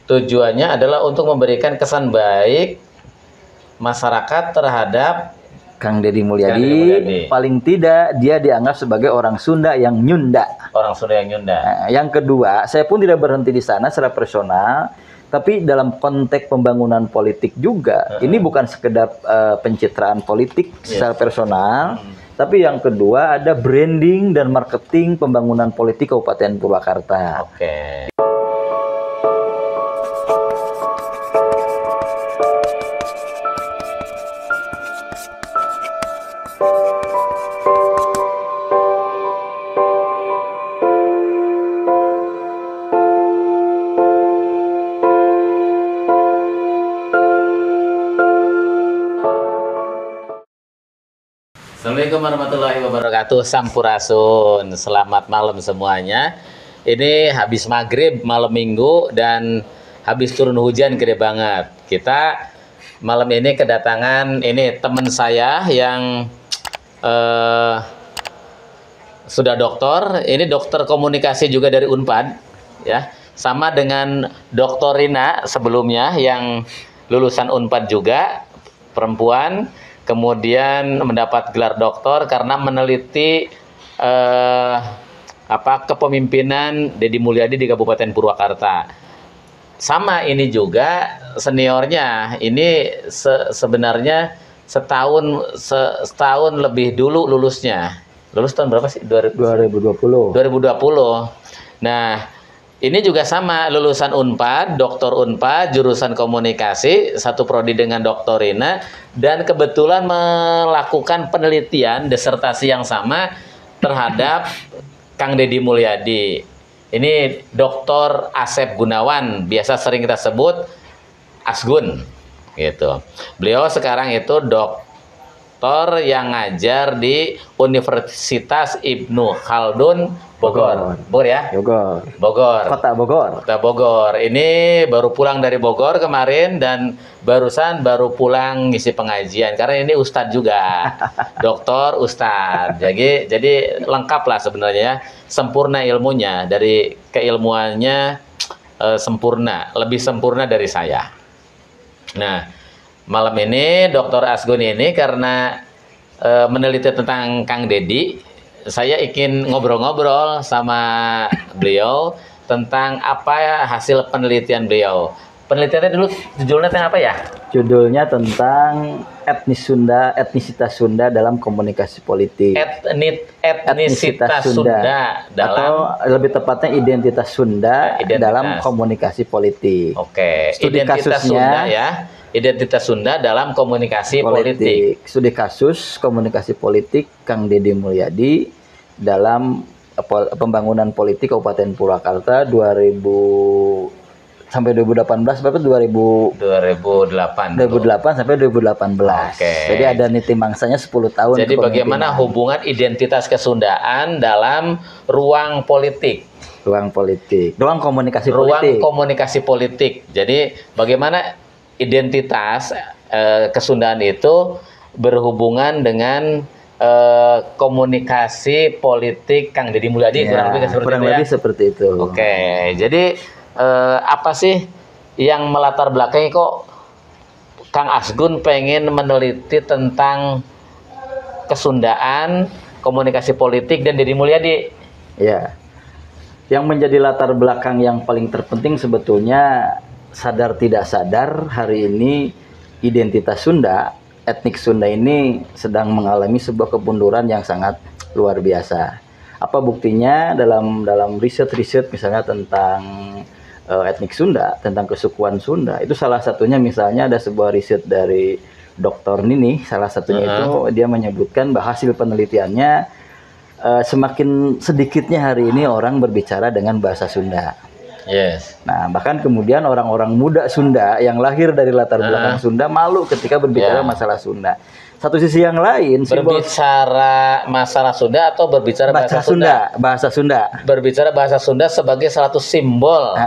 Tujuannya adalah untuk memberikan kesan baik masyarakat terhadap Kang Deddy Kang Deddy Mulyadi. Mulyadi. Paling tidak dia dianggap sebagai orang Sunda yang nyunda. orang Sunda yang nyunda. Nah, yang kedua, saya pun tidak berhenti di sana secara personal, tapi dalam konteks pembangunan politik juga. Ini bukan sekedar pencitraan politik secara personal, tapi yang kedua ada branding dan marketing pembangunan politik Kabupaten Purwakarta. Oke. Assalamualaikum warahmatullahi wabarakatuh. Sampurasun. Selamat malam semuanya. Ini habis maghrib malam minggu dan habis turun hujan gede banget. Kita malam ini kedatangan ini teman saya yang sudah doktor. Ini dokter komunikasi juga dari Unpad, ya. Sama dengan Dr. Rina sebelumnya yang lulusan Unpad juga, perempuan. Kemudian mendapat gelar doktor karena meneliti kepemimpinan Deddy Mulyadi di Kabupaten Purwakarta. Sama ini juga seniornya, ini sebenarnya setahun lebih dulu lulusnya. Lulus tahun berapa sih? 2020. 2020. Nah, ini juga sama, lulusan Unpad, doktor Unpad, jurusan komunikasi, satu prodi dengan Dr. Rina, dan kebetulan melakukan penelitian disertasi yang sama terhadap Kang Deddy Mulyadi. Ini Dr. Asep Gunawan, biasa sering kita sebut Asgun, gitu. Beliau sekarang itu doktor yang ngajar di Universitas Ibnu Khaldun Bogor. Bogor ya? Bogor. Kota Bogor. Kota Bogor. Ini baru pulang dari Bogor kemarin dan barusan baru pulang ngisi pengajian karena ini ustadz juga. Doktor ustadz. Jadi lengkap lah sebenarnya ya. Sempurna ilmunya, dari keilmuannya sempurna, lebih sempurna dari saya. Nah, malam ini Dr. Asgun ini karena meneliti tentang Kang Deddy, saya ingin ngobrol-ngobrol sama beliau tentang apa hasil penelitian beliau. Penelitiannya dulu judulnya tentang apa ya? Judulnya tentang etnisitas Sunda dalam komunikasi politik. Etnisitas Sunda dalam, atau lebih tepatnya identitas Sunda dalam komunikasi politik. Oke, Studi identitas kasusnya, Sunda ya. Identitas Sunda dalam komunikasi politik. Studi kasus komunikasi politik Kang Deddy Mulyadi dalam pembangunan politik Kabupaten Purwakarta 2000 sampai 2018 berapa 2008 sampai 2018. Oke. Jadi ada niti mangsanya 10 tahun. Jadi bagaimana hubungan identitas kesundaan dalam ruang politik? Ruang komunikasi politik. Jadi bagaimana identitas kesundaan itu berhubungan dengan komunikasi politik Kang Deddy Mulyadi, kurang lebih seperti itu. Oke, jadi apa sih yang melatar belakangi kok Kang Asgun pengen meneliti tentang kesundaan, komunikasi politik dan Deddy Mulyadi? Ya, yang menjadi latar belakang yang paling terpenting sebetulnya, sadar tidak sadar hari ini identitas Sunda, etnik Sunda ini sedang mengalami sebuah kemunduran yang sangat luar biasa. Apa buktinya dalam riset-riset misalnya tentang etnik Sunda, tentang kesukuan Sunda, itu salah satunya misalnya ada sebuah riset dari Dr. Nini, salah satunya itu dia menyebutkan bahwa hasil penelitiannya semakin sedikitnya hari ini orang berbicara dengan bahasa Sunda. Yes. Nah, bahkan kemudian orang-orang muda Sunda yang lahir dari latar belakang Sunda malu ketika berbicara masalah Sunda. Satu sisi yang lain, simbol Berbicara masalah Sunda atau berbicara bahasa Sunda? bahasa Sunda. Berbicara bahasa Sunda sebagai salah satu simbol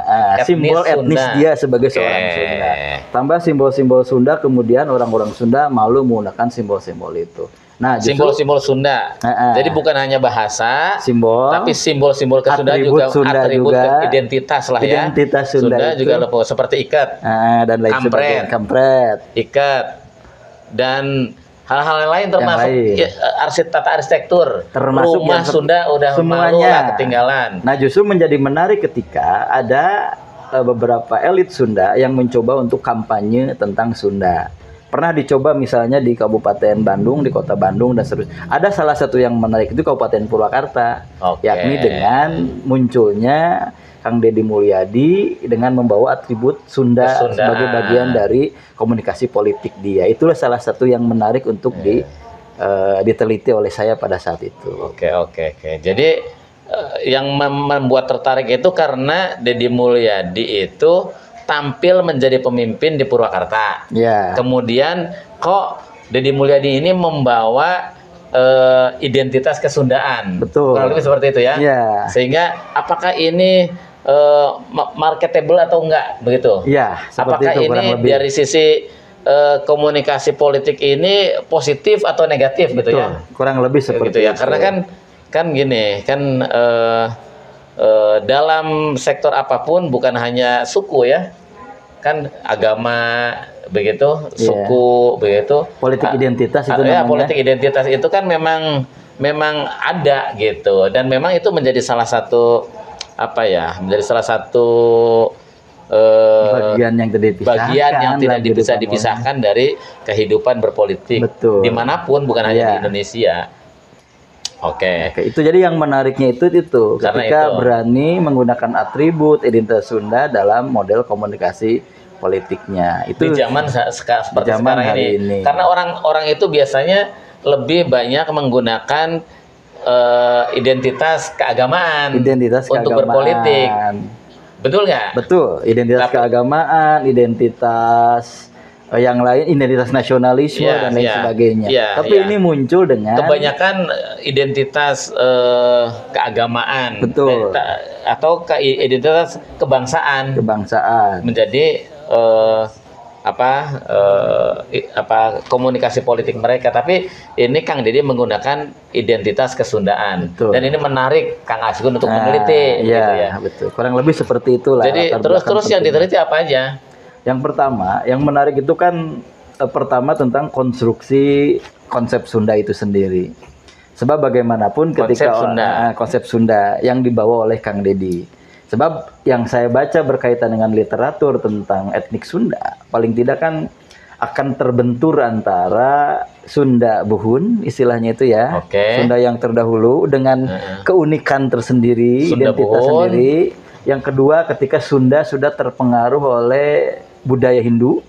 Simbol etnis Sunda. dia sebagai seorang Oke. Sunda. Tambah simbol-simbol Sunda, kemudian orang-orang Sunda malu menggunakan simbol-simbol itu. Nah, justru Simbol-simbol Sunda. Jadi bukan hanya bahasa, simbol, tapi simbol-simbol ke Sunda atribut juga, Sunda atribut juga, identitas lah ya. identitas Sunda itu. juga seperti ikat, dan lain Kampret. sebagainya. Kampret. ikat, dan hal-hal yang lain termasuk lain. ya, tata arsitektur. Termasuk Rumah yang Sunda udah malu semuanya lah ketinggalan. Nah, justru menjadi menarik ketika ada beberapa elit Sunda yang mencoba untuk kampanye tentang Sunda. Pernah dicoba misalnya di Kabupaten Bandung, di Kota Bandung dan seterusnya. Ada salah satu yang menarik itu Kabupaten Purwakarta, Oke. yakni dengan munculnya Kang Deddy Mulyadi dengan membawa atribut Sunda Kesundaan. sebagai bagian dari komunikasi politik dia. Itulah salah satu yang menarik untuk diteliti oleh saya pada saat itu. Oke. Jadi yang membuat tertarik itu karena Deddy Mulyadi itu tampil menjadi pemimpin di Purwakarta. Ya. Kemudian kok Deddy Mulyadi ini membawa identitas kesundaan. Betul. Kurang lebih seperti itu ya. Ya. Sehingga apakah ini marketable atau enggak begitu? Ya, seperti Apakah itu kurang ini lebih. dari sisi komunikasi politik ini positif atau negatif gitu Betul. ya? Kurang lebih seperti Gitu ya. itu. Karena kan gini, kan dalam sektor apapun bukan hanya suku ya, kan agama begitu, suku begitu, politik identitas itu ya, namanya. politik identitas itu kan memang ada gitu, dan memang itu menjadi salah satu menjadi salah satu bagian yang tidak dipisahkan, bagian yang tidak dalam bisa kehidupan dipisahkan dari kehidupan berpolitik. Betul. Dimanapun, bukan hanya di Indonesia. Oke. Oke, itu jadi yang menariknya itu Karena ketika itu. berani menggunakan atribut identitas Sunda dalam model komunikasi politiknya. Itu Di zaman seperti zaman sekarang hari ini. Karena orang itu biasanya lebih banyak menggunakan identitas keagamaan identitas untuk keagamaan. berpolitik. Betul nggak? Betul, identitas keagamaan, identitas yang lain, identitas nasionalisme Iya, dan lain iya. sebagainya. Iya, Tapi iya. ini muncul dengan Kebanyakan identitas keagamaan. Betul. Atau identitas kebangsaan kebangsaan. menjadi komunikasi politik mereka. Tapi ini Kang Deddy menggunakan identitas kesundaan. Betul. Dan ini menarik Kang Asgun untuk Nah, meneliti iya, gitu ya. betul. Kurang lebih seperti itulah. Jadi latar terus belakang yang penting. diteliti apa aja? Yang pertama, yang menarik itu kan pertama tentang konstruksi konsep Sunda itu sendiri. Sebab bagaimanapun ketika konsep Sunda yang dibawa oleh Kang Deddy. Sebab yang saya baca berkaitan dengan literatur tentang etnik Sunda, paling tidak kan akan terbentur antara Sunda Buhun, istilahnya itu ya. Oke. Sunda yang terdahulu dengan keunikan tersendiri, Sunda identitas Buhun. sendiri. Yang kedua ketika Sunda sudah terpengaruh oleh budaya Hindu,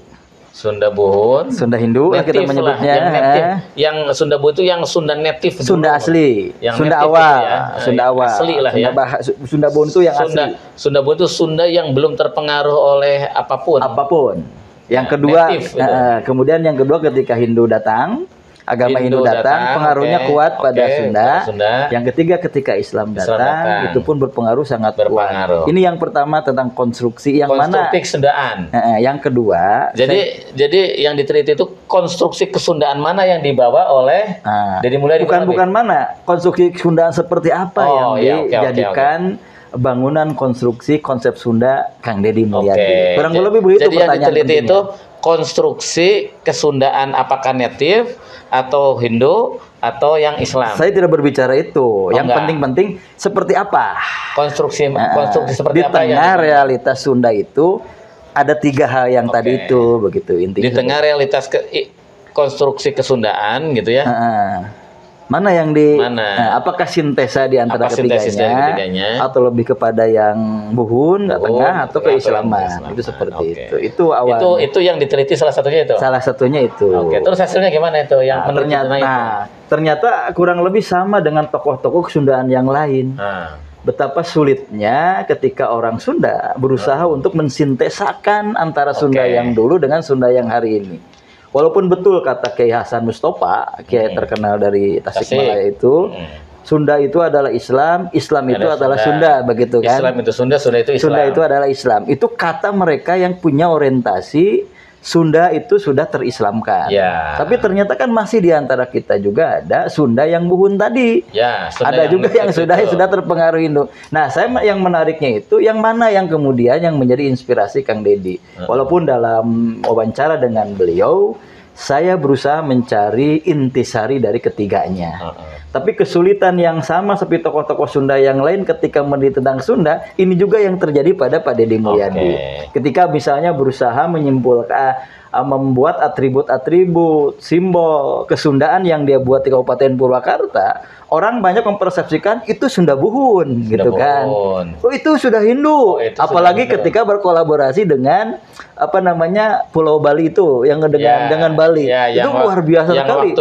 Sunda Buhun. Sunda Hindu lah kita Native menyebutnya. yang native. Yang Sunda Buhun itu yang Sunda native dulu. Sunda asli, Yang Sunda native awal, itu ya. Sunda Yang awal, asli lah ya. Sunda Buhun itu yang asli, Sunda Buhun itu Sunda yang belum terpengaruh oleh apapun. apapun. Yang kedua, native itu. kemudian yang kedua ketika Hindu datang, agama Hindu datang, pengaruhnya oke, kuat pada oke, Sunda. pada Sunda. Yang ketiga ketika Islam datang, itu pun berpengaruh sangat Berpengaruh. kuat. Ini yang pertama tentang konstruksi yang mana. Konstruksi kesundaan. Yang kedua, Jadi yang diteliti itu konstruksi kesundaan mana yang dibawa oleh Deddy Mulyadi. bukan mana konstruksi Sundaan seperti apa yang iya, oke, dijadikan bangunan konstruksi konsep Sunda Kang Deddy Mulyadi. Kurang Jadi- lebih begitu Jadi yang pertanyaan diteliti pentingnya. itu konstruksi kesundaan apakah native atau Hindu atau yang Islam. Saya tidak berbicara itu. Yang enggak. penting-penting seperti apa? Konstruksi Di seperti apa tengah yang realitas Sunda itu ada tiga hal yang tadi Oke. itu begitu intinya. di tengah realitas konstruksi kesundaan gitu ya. Mana yang di Mana? apakah sintesa di antara Apa sintesis dari ketiganya? atau lebih kepada yang Buhun, tengah atau atau yang keislaman. keislaman. Itu seperti Oke. itu. Itu awal. Itu yang diteliti salah satunya itu. Salah satunya itu. Oke, terus hasilnya gimana itu yang menurut ternyata kurang lebih sama dengan tokoh-tokoh Kesundaan yang lain. Betapa sulitnya ketika orang Sunda berusaha untuk mensintesakan antara Sunda Oke. yang dulu dengan Sunda yang hari ini. Walaupun betul kata Kiai Hasan Mustafa, kiai terkenal dari Tasikmalaya itu, Sunda itu adalah Islam, Islam itu adalah Sunda, begitu kan? Islam itu Sunda, Sunda itu Islam. Sunda itu adalah Islam. Itu kata mereka yang punya orientasi Sunda itu sudah terislamkan. Ya. Tapi ternyata kan masih di antara kita juga ada Sunda yang buhun tadi. Ya, Sunda ada juga yang sudah terpengaruh Hindu. Nah, saya yang menariknya itu yang mana yang kemudian yang menjadi inspirasi Kang Deddy. Walaupun dalam wawancara dengan beliau saya berusaha mencari intisari dari ketiganya. Tapi kesulitan yang sama seperti tokoh-tokoh Sunda yang lain ketika meneliti tentang Sunda, ini juga yang terjadi pada Pak Deddy Mulyadi. Ketika misalnya berusaha menyimpulkan, membuat atribut-atribut, simbol kesundaan yang dia buat di Kabupaten Purwakarta, orang banyak mempersepsikan itu Sunda Buhun, gitu kan. Oh, itu sudah Hindu. Apalagi sudah ketika berkolaborasi dengan Pulau Bali itu yang dengan Bali. Ya, itu luar biasa sekali.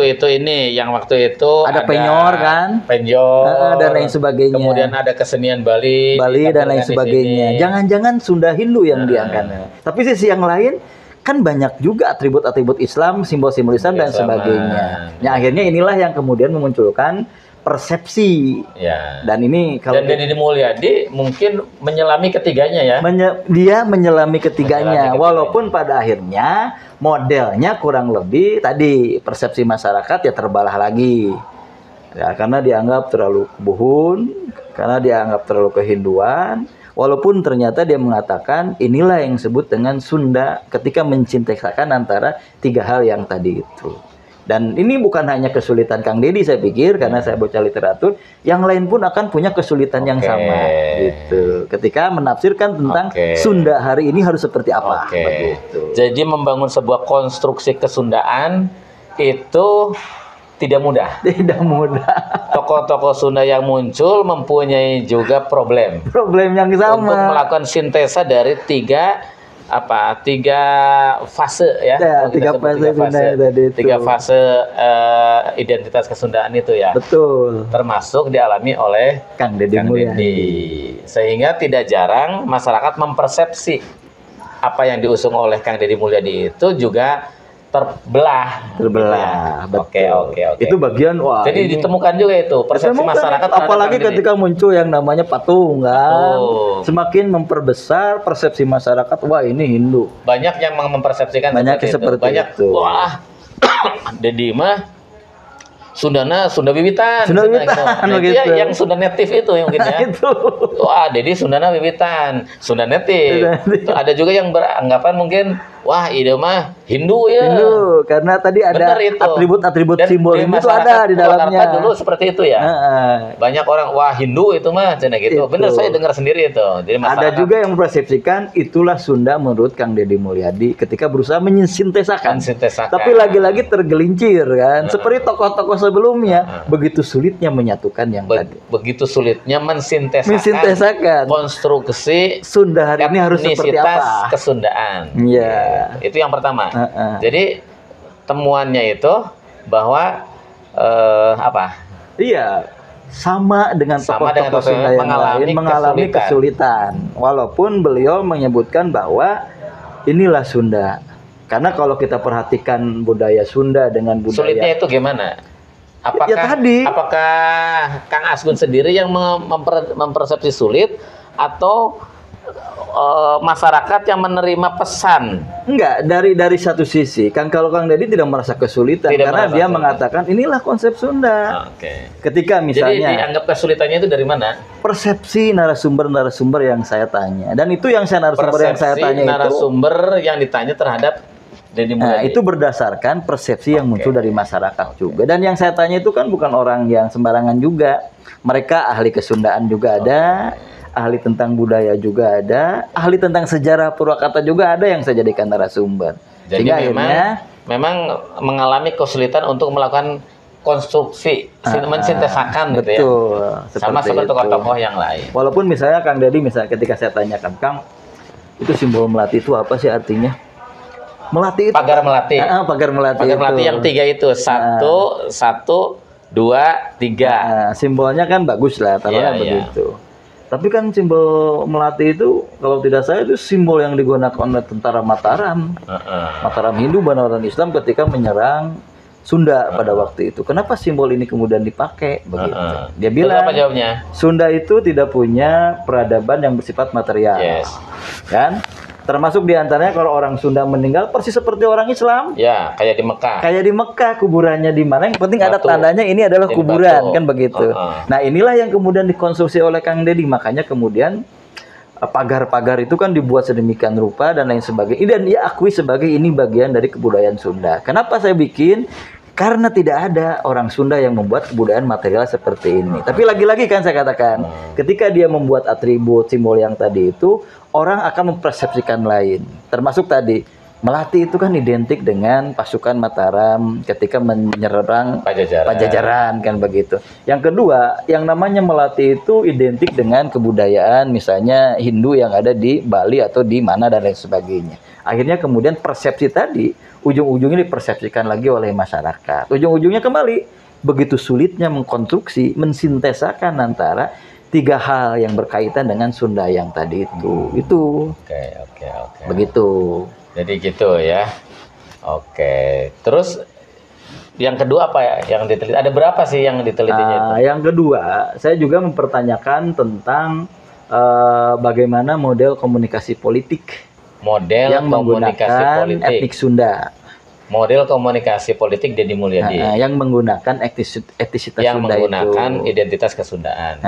Yang waktu itu ada penyor kan? Penyor dan lain sebagainya. Kemudian ada kesenian Bali dan lain sebagainya. Jangan-jangan Sunda Hindu yang diangkat. Tapi sisi yang lain kan banyak juga atribut-atribut Islam, simbol-simbol Islam dan sebagainya. Nah, akhirnya inilah yang kemudian memunculkan persepsi. Ya. Dan ini kalau Deddy Mulyadi mungkin menyelami ketiganya ya. Dia menyelami ketiganya, walaupun pada akhirnya modelnya kurang lebih tadi persepsi masyarakat ya terbelah lagi. Ya, karena dianggap terlalu buhun, karena dianggap terlalu kehinduan. Walaupun ternyata dia mengatakan inilah yang disebut dengan Sunda ketika mensintesakan antara tiga hal yang tadi itu. Dan ini bukan hanya kesulitan Kang Deddy saya pikir, karena saya baca literatur, yang lain pun akan punya kesulitan yang sama gitu. Ketika menafsirkan tentang Sunda hari ini harus seperti apa begitu. Jadi membangun sebuah konstruksi kesundaan itu tidak mudah. Tidak mudah. Tokoh-tokoh Sunda yang muncul mempunyai juga problem yang sama untuk melakukan sintesa dari tiga fase ya. Tiga fase identitas kesundaan itu ya. Betul. Termasuk dialami oleh Kang Deddy Mulyadi. Sehingga tidak jarang masyarakat mempersepsi apa yang diusung oleh Kang Deddy Mulyadi itu juga terbelah. Betul. Oke. Itu bagian Jadi ditemukan juga itu persepsi masyarakat. Apalagi ketika muncul yang namanya patung kan. Semakin memperbesar persepsi masyarakat, wah ini Hindu. Banyak yang mempersepsikan seperti itu. Wah, Deddy mah Sunda wiwitan. Sunda wiwitan gitu. Ya, yang Sunda native itu mungkin ya. Wah, Deddy Sundana wiwitan, Sunda native. Ada juga yang beranggapan mungkin wah, ide mah Hindu ya. Hindu, karena tadi ada atribut-atribut simbol Hindu itu ada di dalamnya. Dulu seperti itu ya. Banyak orang wah Hindu itu mah cina gitu. Bener, saya dengar sendiri itu. Jadi ada juga yang mempersepsikan itulah Sunda menurut Kang Deddy Mulyadi ketika berusaha mensintesakan. Tapi lagi-lagi tergelincir kan. Seperti tokoh-tokoh sebelumnya, begitu sulitnya menyatukan yang tadi. Begitu sulitnya mensintesakan konstruksi Sunda hari ini harus seperti apa? Kesundaan. Iya. Itu yang pertama. Jadi temuannya itu bahwa Iya, sama dengan tokoh-tokoh Sunda yang lain mengalami kesulitan. Walaupun beliau menyebutkan bahwa inilah Sunda. Karena kalau kita perhatikan budaya Sunda dengan budaya sulitnya itu gimana? Apakah Kang Asgun sendiri yang mempersepsi sulit atau masyarakat yang menerima pesan? Enggak, dari satu sisi kalau Kang Deddy tidak merasa kesulitan karena dia mengatakan inilah konsep Sunda. Ketika misalnya jadi dianggap kesulitannya itu dari mana? Persepsi narasumber yang saya tanya, dan itu yang narasumber yang ditanya terhadap Deddy Mulyadi. Itu berdasarkan persepsi yang muncul dari masyarakat juga. Dan yang saya tanya itu kan bukan orang yang sembarangan juga. Mereka ahli kesundaan juga ada, ahli tentang budaya juga ada, ahli tentang sejarah Purwakarta juga ada yang saya jadikan narasumber. Jadi memang mengalami kesulitan untuk melakukan konstruksi, mensintesakan gitu ya. Sama seperti tokoh-tokoh yang lain. Walaupun misalnya Kang Deddy, ketika saya tanyakan, Kang, itu simbol melati itu apa sih artinya? Melati itu pagar melati. Pagar melati yang tiga itu. Satu, dua, tiga. Simbolnya kan bagus lah, taruhnya begitu. Tapi kan simbol melati itu kalau tidak salah itu simbol yang digunakan oleh tentara Mataram. Mataram Hindu, Banaran Islam ketika menyerang Sunda pada waktu itu. Kenapa simbol ini kemudian dipakai begitu? Dia bilang apa jawabnya? Sunda itu tidak punya peradaban yang bersifat material. Yes. Kan? Termasuk diantaranya kalau orang Sunda meninggal persis seperti orang Islam. Ya, kayak di Mekah. Kayak di Mekah, kuburannya di mana? Yang penting ada Batu. tandanya ini adalah Jadi kuburan, batu. kan begitu. Nah, inilah yang kemudian dikonsumsi oleh Kang Deddy. Makanya kemudian pagar-pagar itu kan dibuat sedemikian rupa dan lain sebagainya. Dan dia akui sebagai ini bagian dari kebudayaan Sunda. Kenapa saya bikin? Karena tidak ada orang Sunda yang membuat kebudayaan material seperti ini. Tapi lagi-lagi kan saya katakan, ketika dia membuat atribut simbol yang tadi itu, orang akan mempersepsikan lain. Termasuk tadi, melati itu kan identik dengan pasukan Mataram ketika menyerang Pajajaran kan begitu. Yang kedua, yang namanya melati itu identik dengan kebudayaan misalnya Hindu yang ada di Bali atau di mana dan lain sebagainya. Akhirnya kemudian persepsi tadi ujung-ujungnya dipersepsikan lagi oleh masyarakat. Ujung-ujungnya kembali begitu sulitnya mengkonstruksi, mensintesakan antara tiga hal yang berkaitan dengan Sunda yang tadi itu. Itu. Oke. Begitu. Jadi gitu ya. Oke. Terus yang kedua apa ya yang diteliti? Ada berapa sih yang ditelitinya itu? Yang kedua, saya juga mempertanyakan tentang bagaimana model komunikasi politik Model yang komunikasi menggunakan politik. etnik Sunda. Model komunikasi politik Deddy Mulyadi. Yang menggunakan etnisitas yang Sunda menggunakan itu. identitas kesundaan.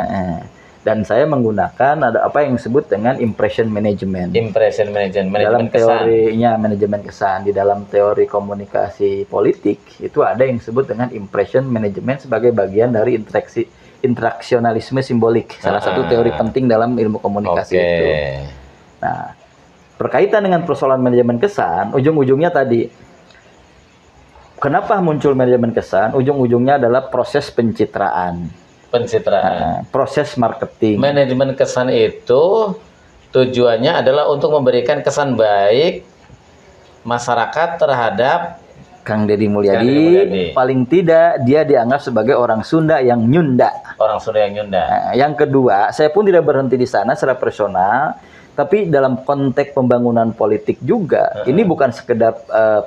Dan saya menggunakan ada apa yang disebut dengan impression management. Impression management, Dalam manajemen kesan. teorinya manajemen kesan, di dalam teori komunikasi politik itu ada yang disebut dengan impression management sebagai bagian dari interaksionalisme simbolik. Salah satu teori penting dalam ilmu komunikasi itu. Nah, berkaitan dengan persoalan manajemen kesan, ujung-ujungnya tadi, kenapa muncul manajemen kesan? Ujung-ujungnya adalah proses pencitraan. Proses marketing. Manajemen kesan itu tujuannya adalah untuk memberikan kesan baik masyarakat terhadap Kang Deddy Mulyadi. Paling tidak dia dianggap sebagai orang Sunda yang nyunda. Orang Sunda yang nyunda. Yang kedua, saya pun tidak berhenti di sana secara personal. Tapi dalam konteks pembangunan politik juga, ini bukan sekedar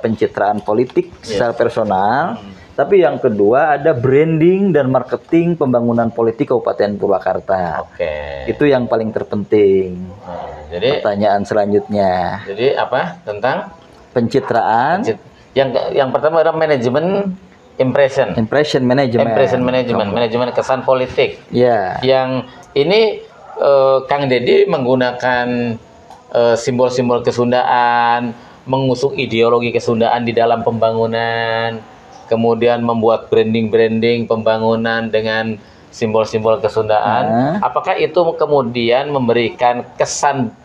pencitraan politik secara personal, tapi yang kedua ada branding dan marketing pembangunan politik Kabupaten Purwakarta. Itu yang paling terpenting. Jadi pertanyaan selanjutnya. Jadi apa tentang pencitraan? Yang pertama adalah manajemen impression. Impression management. Impression management, manajemen kesan politik. Yang ini Kang Deddy menggunakan simbol-simbol kesundaan, mengusung ideologi kesundaan di dalam pembangunan, kemudian membuat branding-branding pembangunan dengan simbol-simbol kesundaan. Apakah itu kemudian memberikan kesan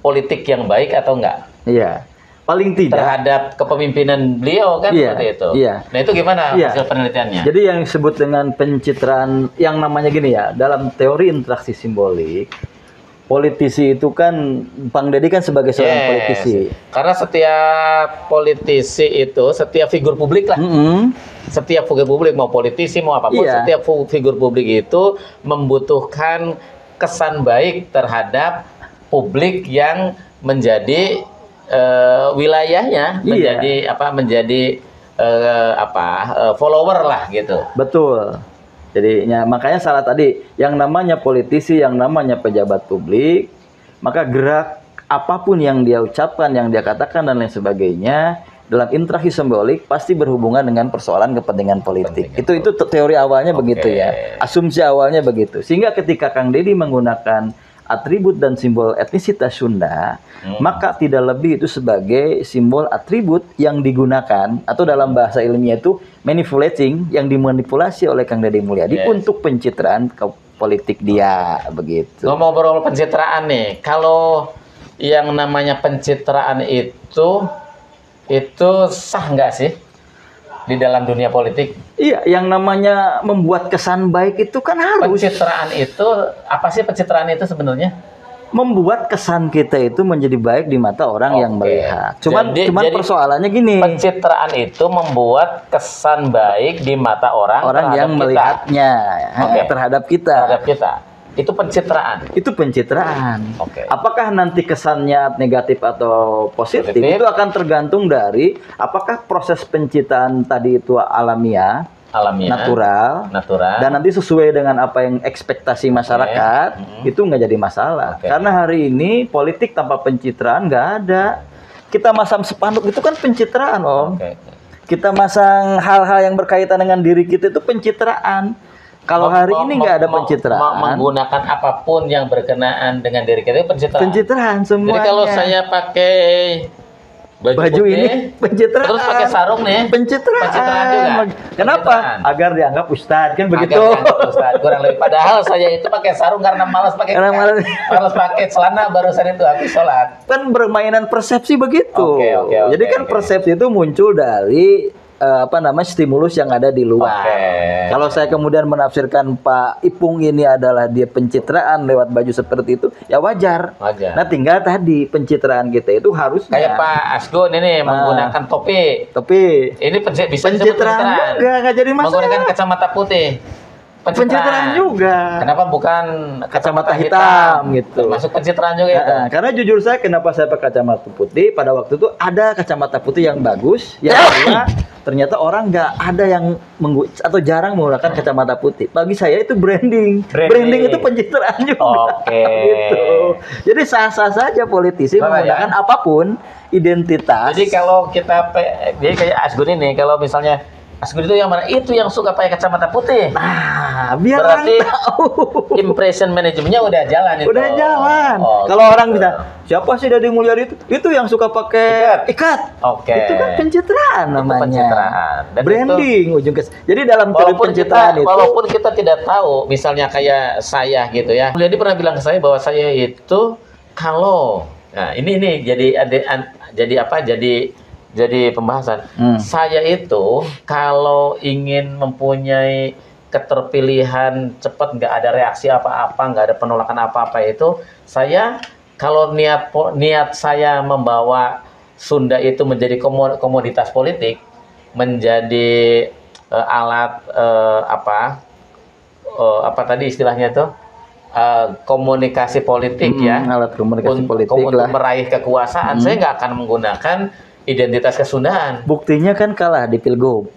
politik yang baik atau enggak? Iya. Paling tidak terhadap kepemimpinan beliau kan seperti itu. Nah itu gimana hasil penelitiannya? Jadi yang disebut dengan pencitraan yang namanya gini ya, dalam teori interaksi simbolik, politisi itu kan, Bang Deddy kan sebagai seorang politisi. Karena setiap politisi itu, setiap figur publik lah, setiap figur publik mau politisi mau apapun, setiap figur publik itu membutuhkan kesan baik terhadap publik yang menjadi wilayahnya menjadi follower lah gitu. Betul. Jadi makanya salah tadi yang namanya politisi, yang namanya pejabat publik, maka gerak apapun yang dia ucapkan, yang dia katakan dan lain sebagainya dalam interaksi simbolik pasti berhubungan dengan persoalan kepentingan politik. Itu teori awalnya begitu ya. Asumsi awalnya begitu. Sehingga ketika Kang Deddy menggunakan atribut dan simbol etnisitas Sunda, maka tidak lebih itu sebagai simbol atribut yang digunakan atau dalam bahasa ilmiah itu manipulating, yang dimanipulasi oleh Kang Deddy Mulyadi untuk pencitraan ke politik dia begitu. Ngomong-ngomong pencitraan nih, kalau yang namanya pencitraan itu sah nggak sih di dalam dunia politik? Iya, yang namanya membuat kesan baik itu kan harus. Pencitraan itu, apa sih pencitraan itu sebenarnya? Membuat kesan kita itu menjadi baik di mata orang yang melihat. Cuman persoalannya gini. Pencitraan itu membuat kesan baik di mata orang yang melihatnya terhadap kita. Itu pencitraan. Itu pencitraan. Oke. Apakah nanti kesannya negatif atau positif, Positif. itu akan tergantung dari apakah proses pencitraan tadi itu alamiah, natural, dan nanti sesuai dengan apa yang ekspektasi masyarakat, itu nggak jadi masalah. Oke. Karena hari ini politik tanpa pencitraan nggak ada. Kita masang spanduk itu kan pencitraan, Om. Oke. Kita masang hal-hal yang berkaitan dengan diri kita itu pencitraan. Kalau hari ini nggak ada pencitraan. Menggunakan apapun yang berkenaan dengan diri kita itu pencitraan. Pencitraan semuanya. Jadi kalau saya pakai baju putih, ini pencitraan. terus pakai sarung nih, pencitraan juga. Kenapa? Pencitraan. Agar dianggap ustadz kan begitu. Agar dianggap ustadz, kurang lebih. Padahal saya itu pakai sarung karena malas pakai malas pakai celana, barusan itu habis sholat. Kan bermainan persepsi begitu. Oke, Jadi kan persepsi itu muncul dari stimulus yang ada di luar. Kalau saya kemudian menafsirkan Pak Ipung ini adalah dia pencitraan lewat baju seperti itu, ya wajar. Nah, tinggal tadi pencitraan kita itu harusnya kayak Pak Asgun ini menggunakan topi. Ini bisa pencitraan juga, nggak jadi masalah. Menggunakan kacamata putih. Pencitraan juga. Kenapa bukan kacamata hitam gitu? Masuk pencitraan juga itu. Karena jujur saya, kenapa saya pakai kacamata putih? Pada waktu itu ada kacamata putih yang bagus, yang kedua ternyata orang nggak ada yang atau jarang menggunakan kacamata putih. Bagi saya itu branding. Branding itu pencitraan juga. Gitu. Jadi sah-sah saja politisi menggunakan apapun identitas. Jadi kalau kita, jadi kayak Asgun ini, kalau misalnya Asgun itu yang mana? Itu yang suka pakai kacamata putih. Nah, biar berarti orang tahu. Impression manajemennya udah jalan itu. Udah jalan. Kalau orang bisa, siapa sih Deddy Mulyadi itu? Itu yang suka pakai ikat. Oke. Itu kan pencitraan namanya. Pencitraan. Dan branding itu, ujung jadi dalam teori pencitraan itu. Walaupun kita tidak tahu, misalnya kayak saya gitu ya. Mulyadi pernah bilang ke saya bahwa saya itu kalau, nah ini jadi pembahasan. Saya itu kalau ingin mempunyai keterpilihan cepat, nggak ada reaksi apa-apa, nggak ada penolakan apa-apa itu, saya kalau niat saya membawa Sunda itu menjadi komoditas politik, menjadi alat apa tadi istilahnya itu, komunikasi politik ya, alat komunikasi politik untuk lah. meraih kekuasaan, saya nggak akan menggunakan identitas kesundaan. Buktinya kan kalah di Pilgub.